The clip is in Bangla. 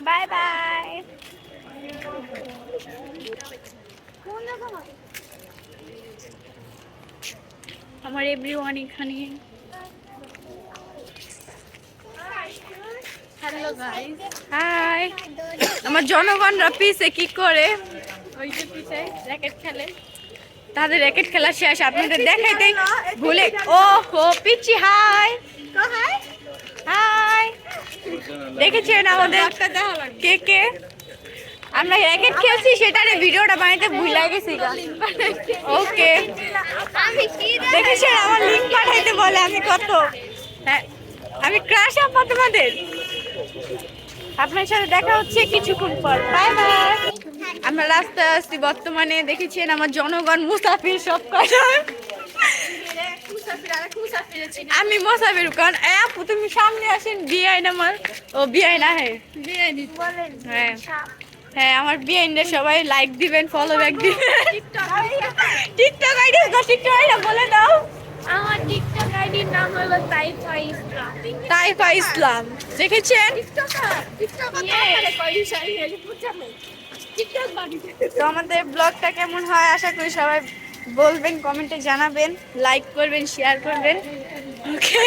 By bye. আমার এভরিওয়ান এখানে। Hello guys, hi. আমার জনগণরা পিছে কি করে? ওই যে পিছে র্যাকেট খেলে, তাদের র্যাকেট খেলা শেষ। আপনাদের দেখাইতে ভুলে। ও হো পিচি, হাই হাই। দেখেছেন আমাদের কে কে আমরা র্যাকেট খেলছি, সেটারে ভিডিওটা বানাইতে ভুলে গেছি। ওকে, দেখেছেন আমার লিঙ্ক পাঠাইতে বলে, আমি কত হ্যাঁ, আমি ক্রাশ আপা তোমাদের। আপনার সাথে দেখা হচ্ছে কিছুক্ষণ পর। Bye bye. আমরা রাস্তায় আসছি বর্তমানে। দেখেছেন আমার জনগণ মুসাফির সব কথা। আমি মুসাফির, কারণ আপু তুমি সামনে আসেন। বিআইন আমার, ও বিআইন আহে। হ্যাঁ হ্যাঁ, আমার বিআইনরা সবাই লাইক দিবেন, ফলো ব্যাক দিবেন। টিকটক আইডি, টিকটক আইডি বলে দাও। আমার টিকটক আইডির নাম হলো তাইফা ইসলাম। তাইফা ইসলাম। দেখেছেন তো আমাদের ব্লগটা কেমন হয় আশা করি সবাই বলবেন, কমেন্টে জানাবেন, লাইক করবেন, শেয়ার করবেন। ওকে।